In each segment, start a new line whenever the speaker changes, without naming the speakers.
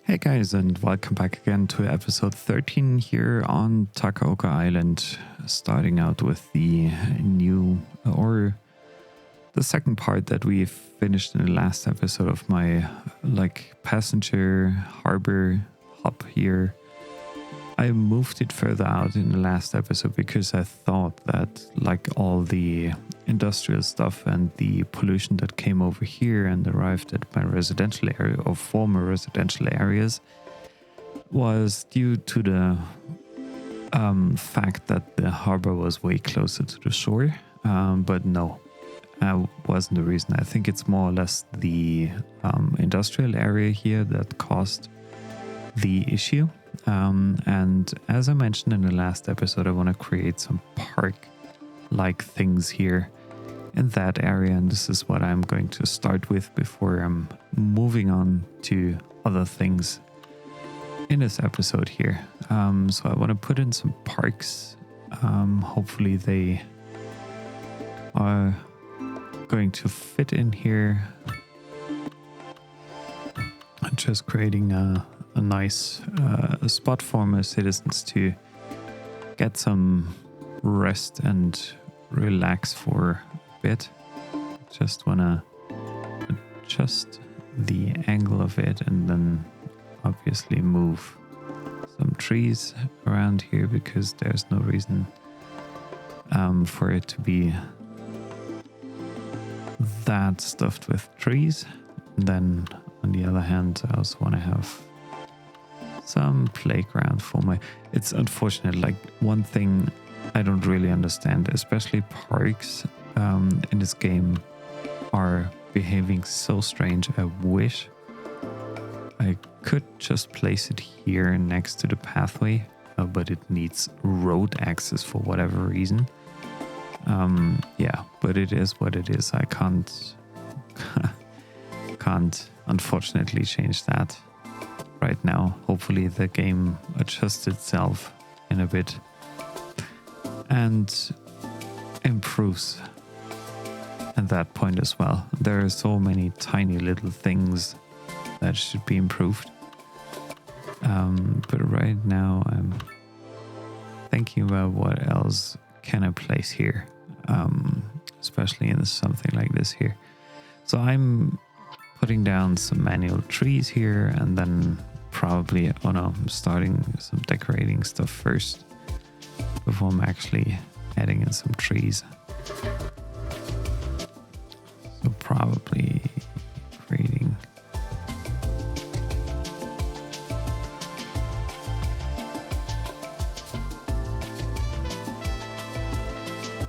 Hey guys, and welcome back again to episode 13 here on Takaoka Island, starting out with the the second part that we finished in the last episode of my passenger harbor hub here. I moved it further out in the last episode because I thought that all the industrial stuff and the pollution that came over here and arrived at my residential area or former residential areas was due to the fact that the harbor was way closer to the shore. But no, that wasn't the reason. I think it's more or less the industrial area here that caused the issue. And as I mentioned in the last episode, I want to create some park-like things here in that area, and this is what I'm going to start with before I'm moving on to other things in this episode here. So I want to put in some parks. Hopefully they are going to fit in here. I'm just creating a nice spot for my citizens to get some rest and relax for a bit. Just want to adjust the angle of it and then obviously move some trees around here because there's no reason for it to be that stuffed with trees. And then on the other hand, I also want to have some playground for it's unfortunate, one thing I don't really understand, especially parks in this game are behaving so strange. I wish I could just place it here next to the pathway, but it needs road access for whatever reason. But it is what it is. I can't unfortunately change that right now. Hopefully the game adjusts itself in a bit and improves at that point as well. There are so many tiny little things that should be improved. But right now I'm thinking about what else can I place here, especially in something like this here. So I'm putting down some manual trees here and then probably, I'm starting some decorating stuff first before I'm actually adding in some trees. So probably creating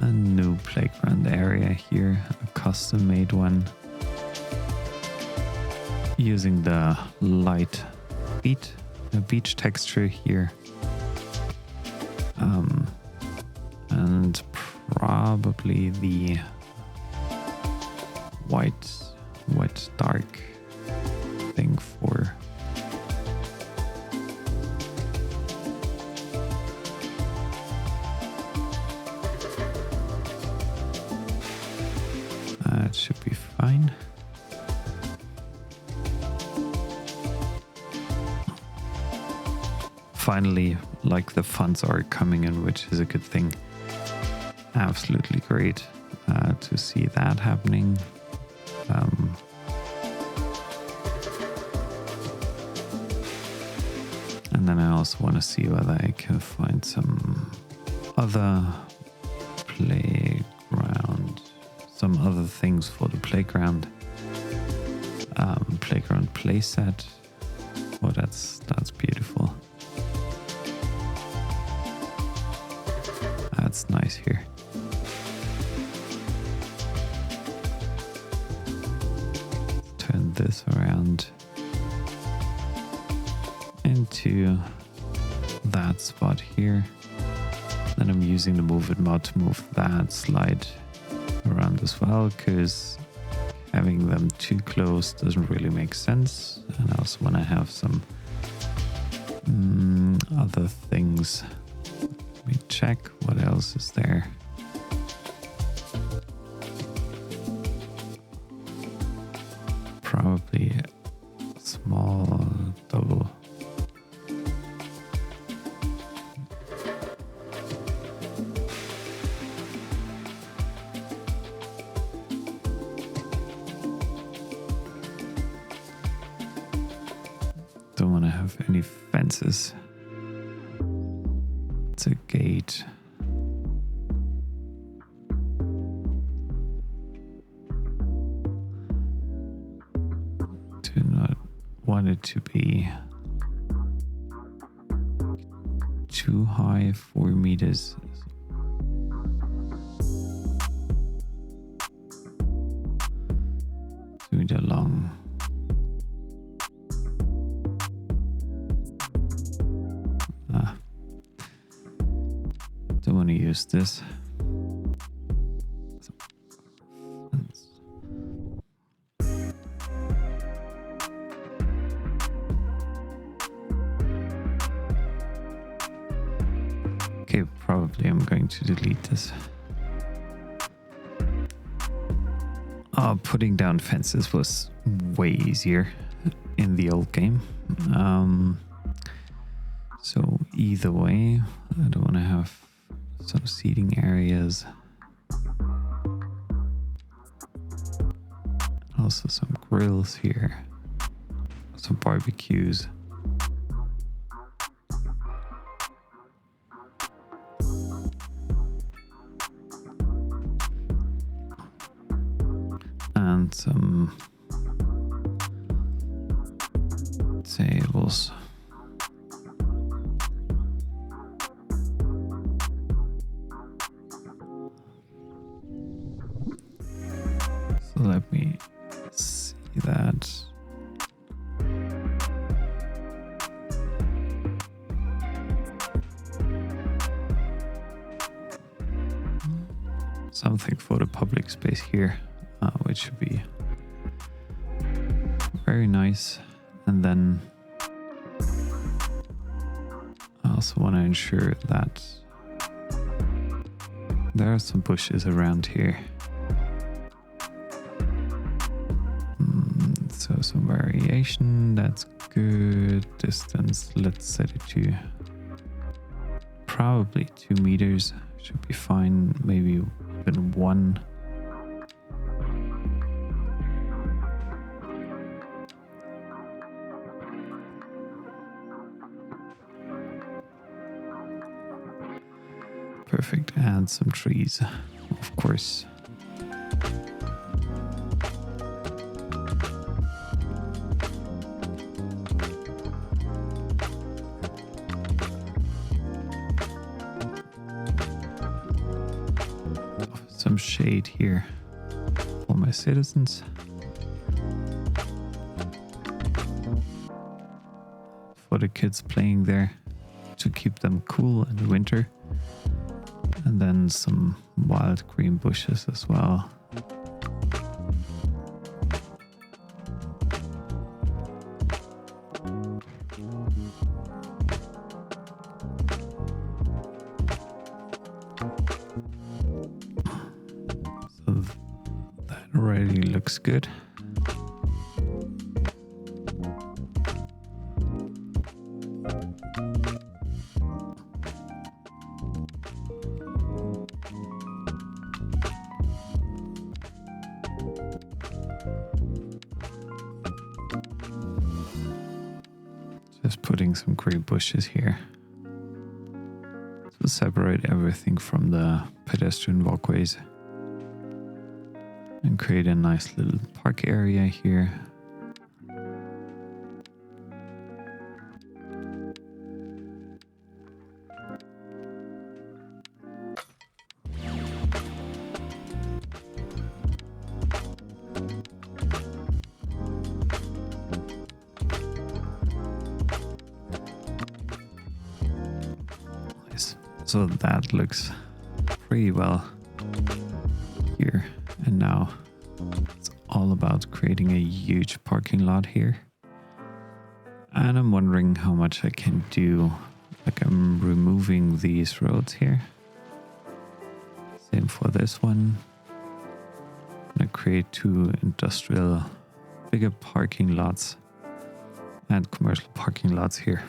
a new playground area here, a custom made one, using the light beach texture here, and probably the white dark thing for that should be fine. Finally, the funds are coming in, which is a good thing. Absolutely great to see that happening. And then I also want to see whether I can find some other some other things for the playground playset. Oh, that's beautiful. That's nice here. Turn this around into that spot here. Then I'm using the move it mod to move that slide around as well, because having them too close doesn't really make sense. And I also want to have some other things. Let me check what else is there. Probably small double. Don't want to have any fences. It's a gate. Do not want it to be too high, 4 meters. 2 meter long. Don't want to use this. Okay, probably I'm going to delete this. Putting down fences was way easier in the old game. So either way, I don't want to have some seating areas. Also some grills here, some barbecues. And some tables. So let me see that. Something for the public space here. Which should be very nice. And then I also want to ensure that there are some bushes around here. So some variation, that's good. Distance, let's set it to probably 2 meters. Should be fine, maybe even 1. Perfect, and some trees, of course. Some shade here for my citizens. For the kids playing there to keep them cool in the winter. And then some wild green bushes as well. So that already looks good. Just putting some green bushes here to separate everything from the pedestrian walkways and create a nice little park area here. So that looks pretty well here. And now it's all about creating a huge parking lot here. And I'm wondering how much I can do. Like I'm removing these roads here. Same for this one. I'm gonna create 2 industrial bigger parking lots. and commercial parking lots here.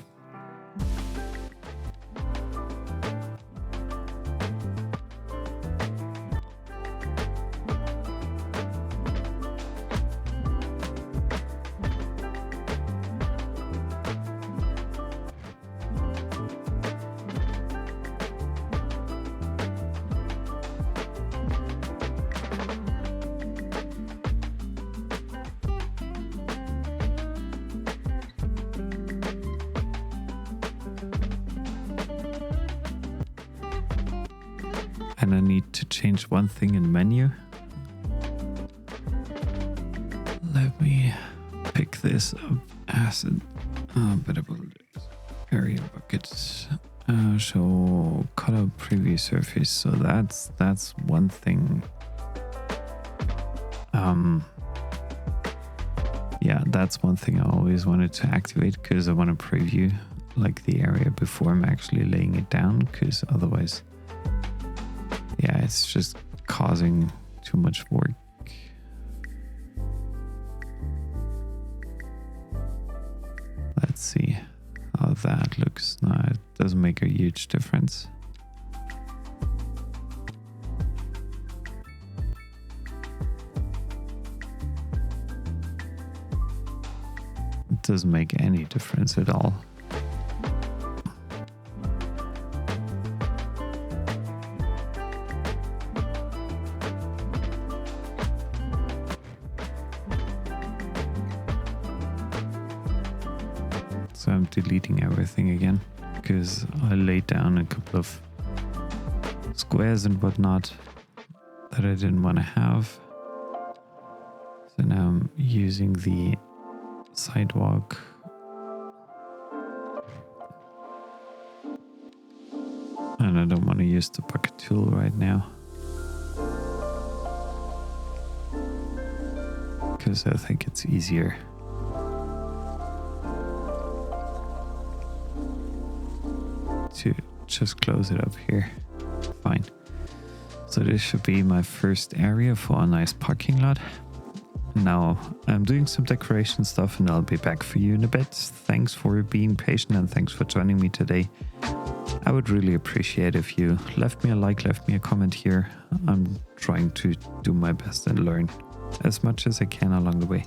And I need to change one thing in menu. Let me pick this up as an area bucket. Show color preview surface. So that's one thing. Yeah, that's one thing I always wanted to activate, because I want to preview like the area before I'm actually laying it down, because otherwise, yeah, it's just causing too much work. Let's see how that looks. No, it doesn't make a huge difference. It doesn't make any difference at all. So I'm deleting everything again, because I laid down a couple of squares and whatnot that I didn't want to have. So now I'm using the sidewalk. And I don't want to use the bucket tool right now, because I think it's easier. To just close it up here. Fine. So this should be my first area for a nice parking lot. Now I'm doing some decoration stuff and I'll be back for you in a bit. Thanks for being patient and thanks for joining me today. I would really appreciate if you left me a like, left me a comment here. I'm trying to do my best and learn as much as I can along the way.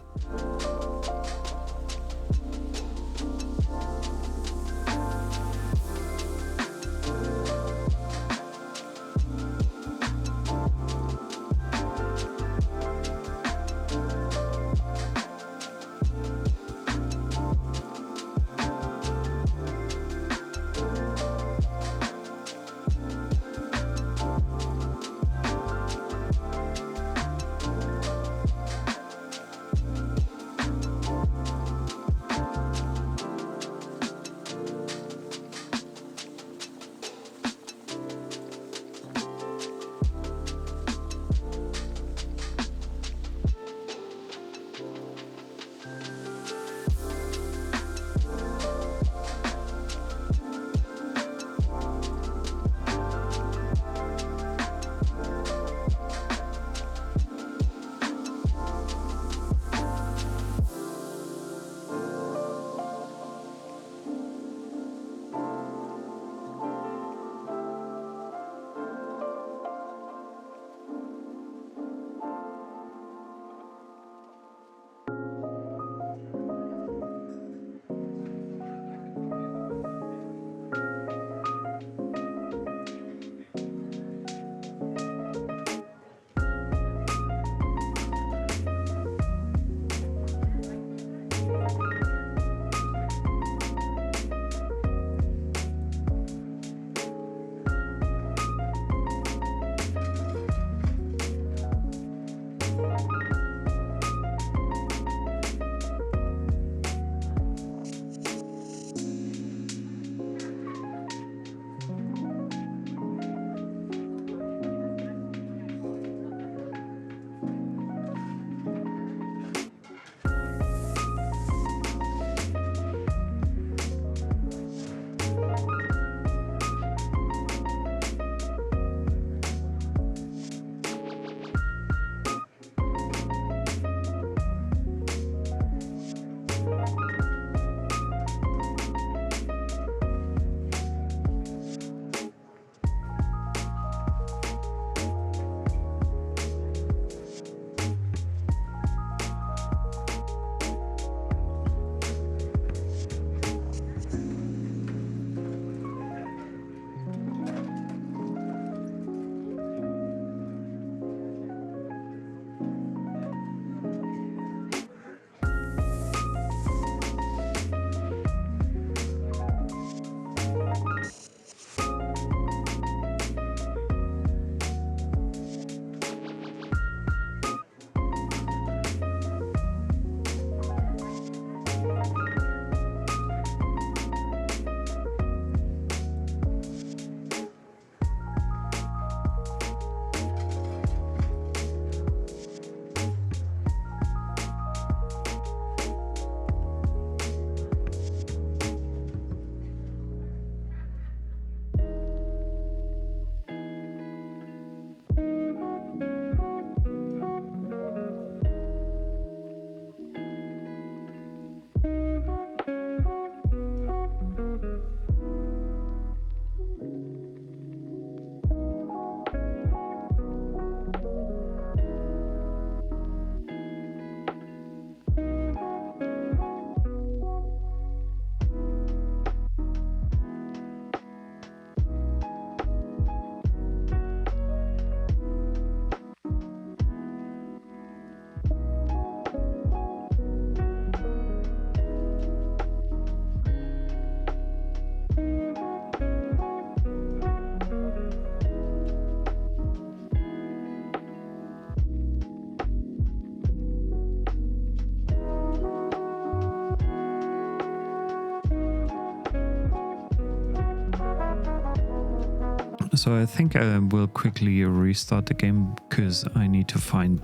So I think I will quickly restart the game because I need to find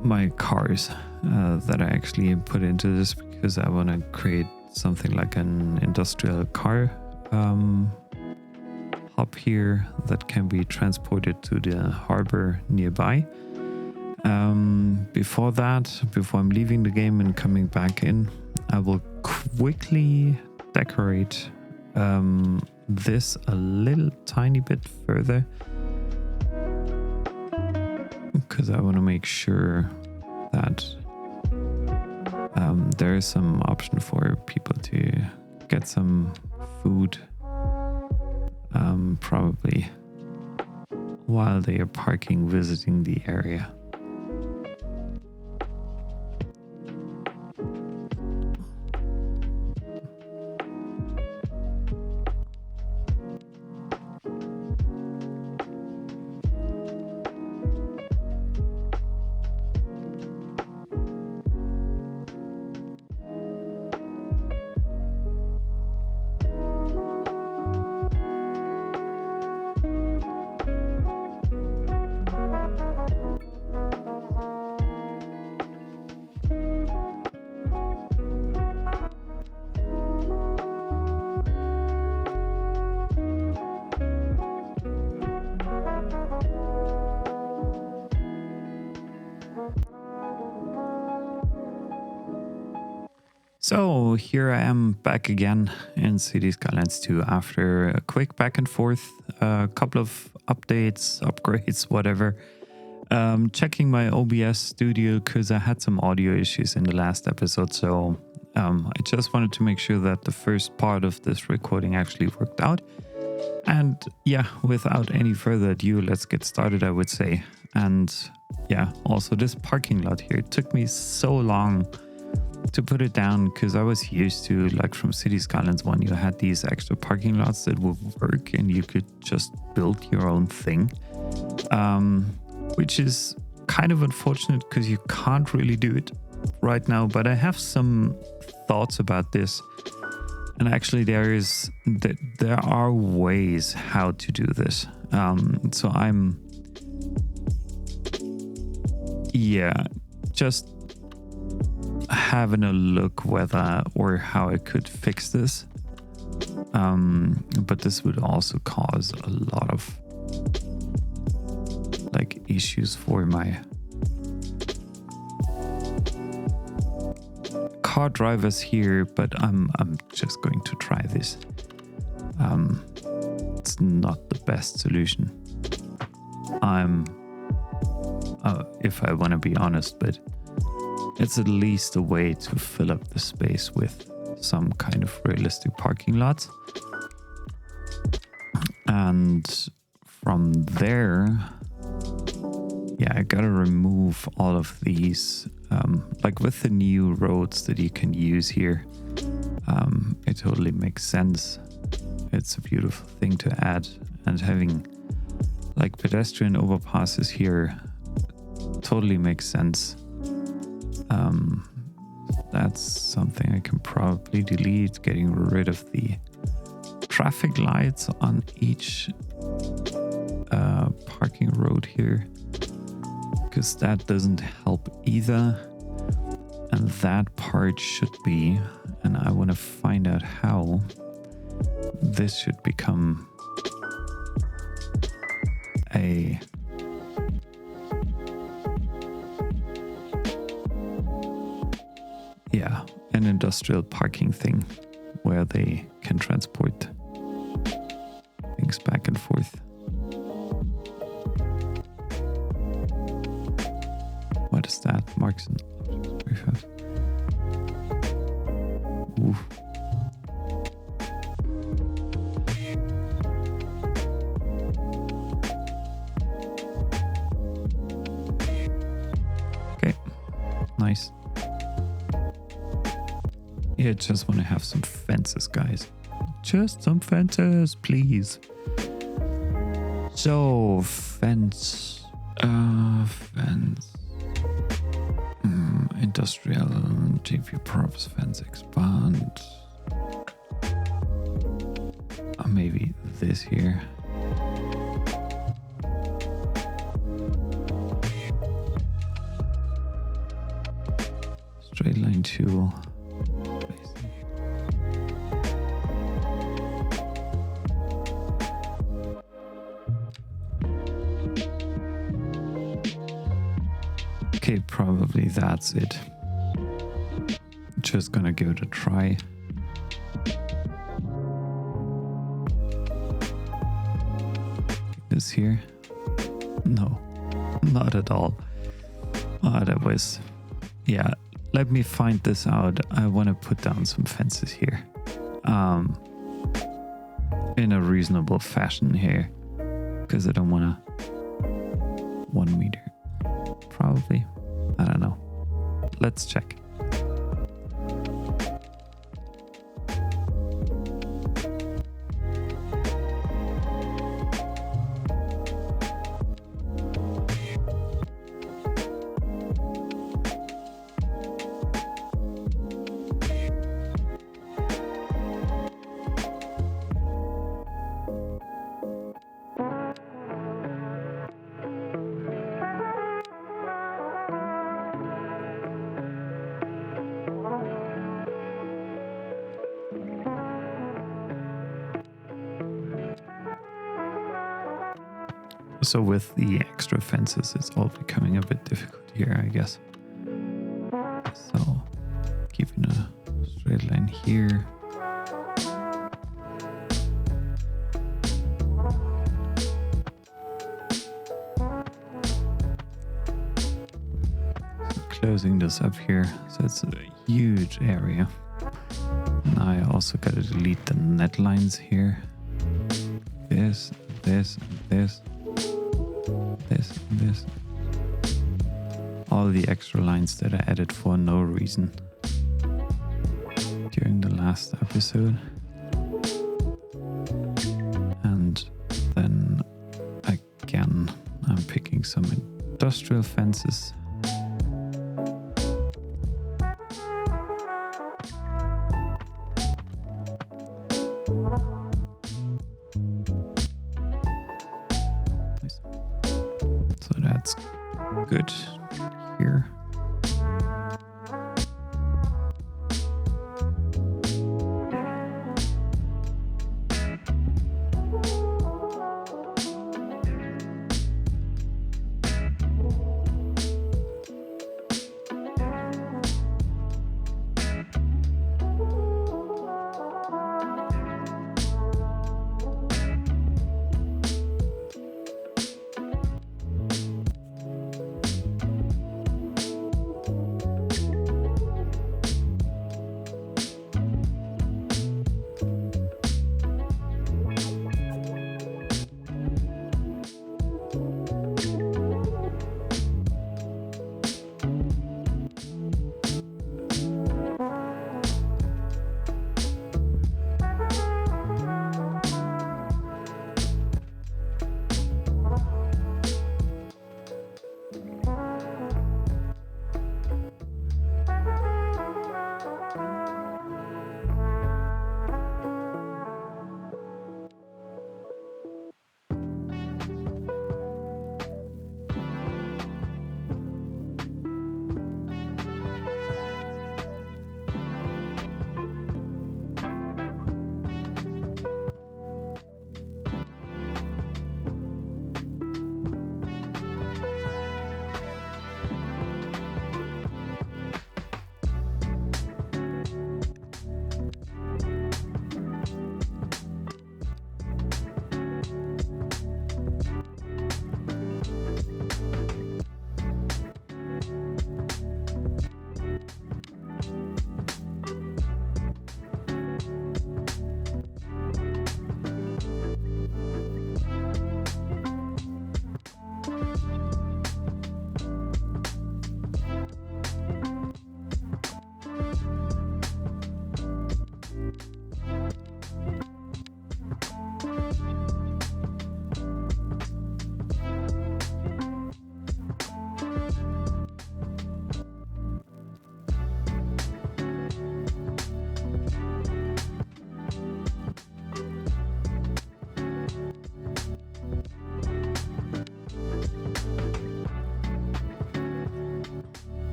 my cars that I actually put into this, because I want to create something like an industrial car hub here that can be transported to the harbor nearby. Before I'm leaving the game and coming back in, I will quickly decorate this a little tiny bit further, because I want to make sure that there is some option for people to get some food, probably while they are parking, visiting the area. So here I am back again in City Skylines 2 after a quick back and forth, a couple of updates, upgrades, whatever. Checking my OBS studio because I had some audio issues in the last episode. So I just wanted to make sure that the first part of this recording actually worked out. And yeah, without any further ado, let's get started, I would say. And yeah, also this parking lot here, it took me so long to put it down because I was used to, like, from City Skylines 1, you had these extra parking lots that would work and you could just build your own thing, which is kind of unfortunate because you can't really do it right now. But I have some thoughts about this, and actually there are ways how to do this. So I'm just having a look whether or how I could fix this, but this would also cause a lot of like issues for my car drivers here. But I'm just going to try this. It's not the best solution, if I want to be honest, but it's at least a way to fill up the space with some kind of realistic parking lots. And from there, I gotta remove all of these, like with the new roads that you can use here. It totally makes sense. It's a beautiful thing to add, and having like pedestrian overpasses here totally makes sense. That's something I can probably delete, getting rid of the traffic lights on each parking road here, because that doesn't help either. And that part should be, and I want to find out how this should become an industrial parking thing where they can transport things back and forth. What is that? Marks and objects. Oof. Okay, nice. Yeah, just want to have some fences, guys. Just some fences, please. So, fence. Industrial GP props, fence expand. Maybe this here. Okay, probably that's it. Just gonna give it a try. Is here? No, not at all. Oh, that was... Yeah, let me find this out. I want to put down some fences here. In a reasonable fashion here. Because I don't want to... 1 meter. Probably. I don't know. Let's check. So with the extra fences, it's all becoming a bit difficult here, I guess. So keeping a straight line here. So closing this up here, so it's a huge area. Now I also gotta delete the net lines here. This, this, this. This. All the extra lines that I added for no reason during the last episode. And then again, I'm picking some industrial fences. That's good here.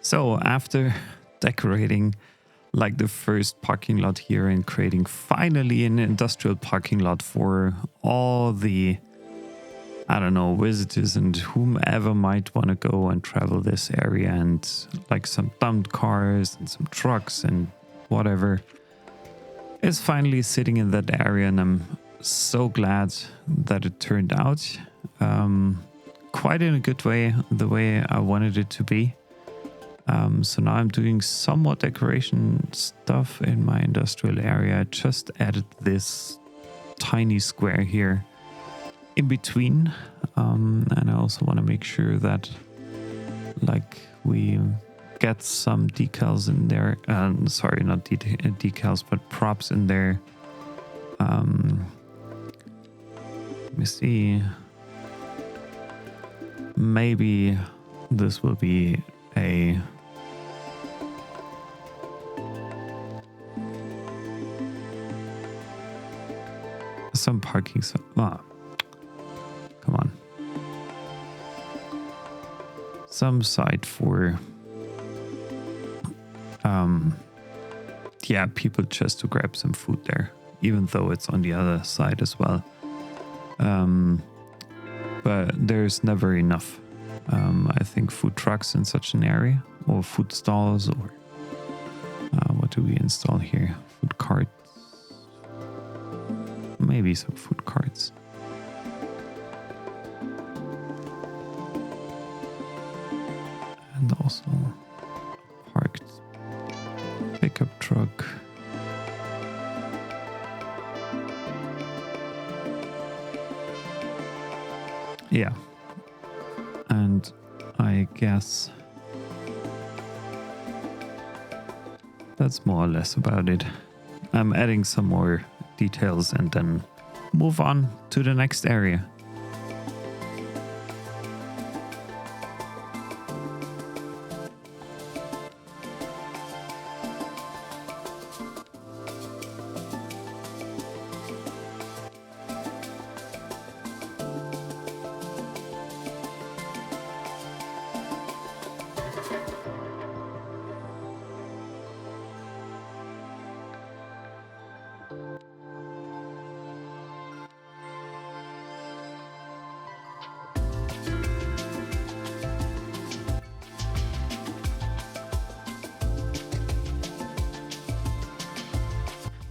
So after decorating like the first parking lot here and creating finally an industrial parking lot for all the, I don't know, visitors and whomever might want to go and travel this area, and like some dumped cars and some trucks and whatever is finally sitting in that area, and I'm so glad that it turned out quite in a good way, the way I wanted it to be. So now I'm doing somewhat decoration stuff in my industrial area. I just added this tiny square here in between, and I also want to make sure that like we get some decals in there. Sorry, not decals, but props in there. Let me see. Maybe this will be a some parking. Come on. Some site for people just to grab some food there, even though it's on the other side as well. But there's never enough. I think food trucks in such an area, or food stalls, or what do we install here? Food carts. Maybe some food carts. And also a parked pickup truck. Yeah. And I guess that's more or less about it. I'm adding some more details and then move on to the next area.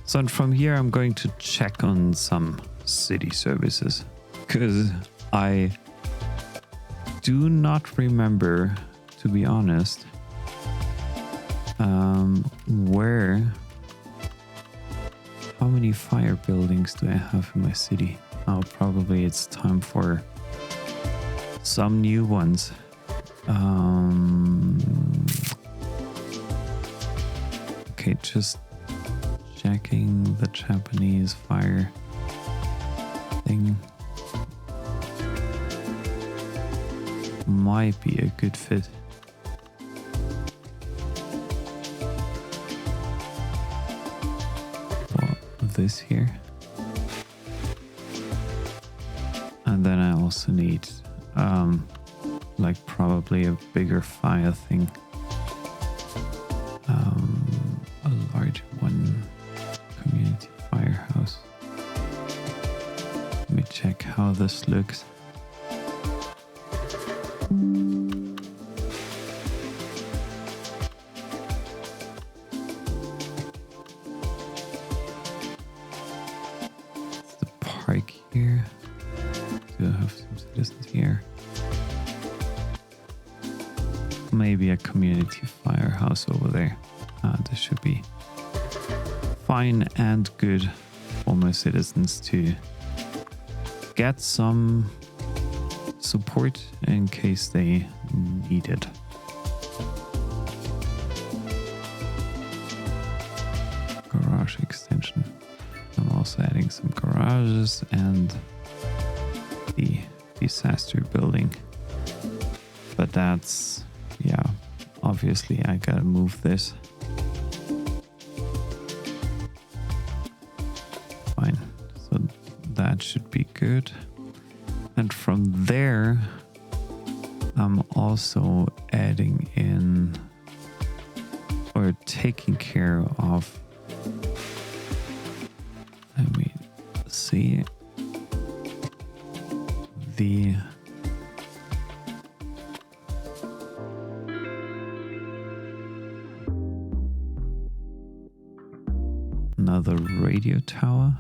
So and from here I'm going to check on some city services, because I do not remember, to be honest, how many fire buildings do I have in my city? Oh, probably it's time for some new ones. Okay, just checking the Japanese fire thing. Might be a good fit. For this here. And then I also need like probably a bigger fire thing. A large one. Community firehouse. Let me check how this looks. It's the park here. Do I have some citizens here? Maybe a community firehouse over there. This should be fine and good for my citizens to get some support in case they need it. Garage extension. I'm also adding some garages and the disaster building. But that's, yeah, obviously I gotta move this. Fine, so that should be good. And from there, I'm also adding in or taking care of. Let me see the another radio tower.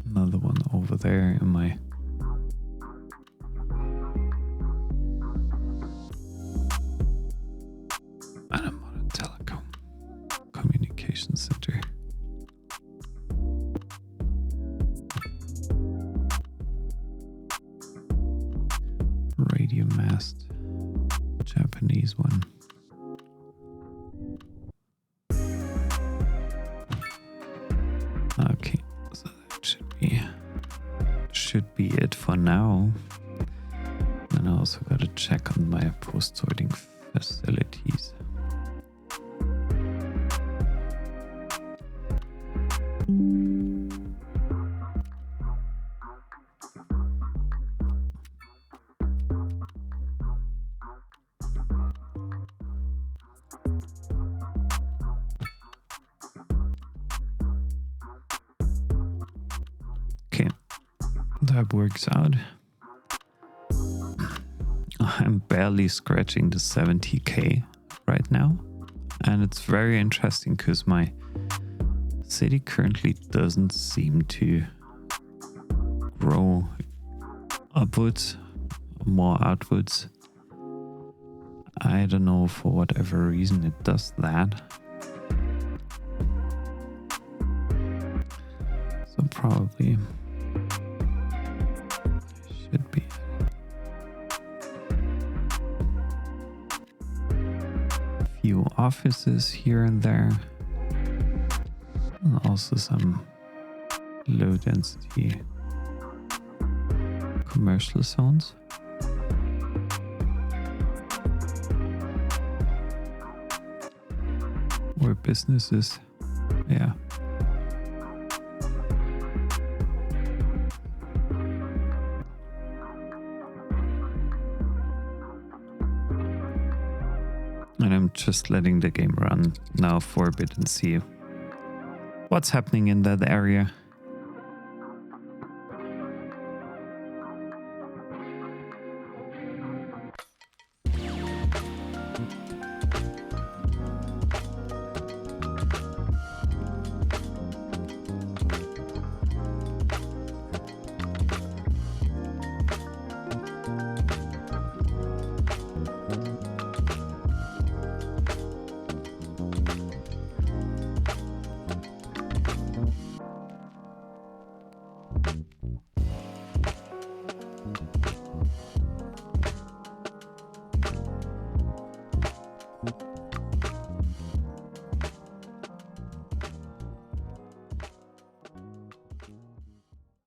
Another one over there in my modern telecom communication center. Radio mast, Japanese one. Okay, so that should be it for now. And I also got to check on my post-sorting facilities. Okay, that works out. I'm barely scratching the 70k right now, and it's very interesting because my city currently doesn't seem to grow upwards, more outwards. I don't know, for whatever reason it does that. So probably should be. Few offices here and there, and also some low density commercial zones. Or businesses, yeah. And I'm just letting the game run now for a bit and see what's happening in that area.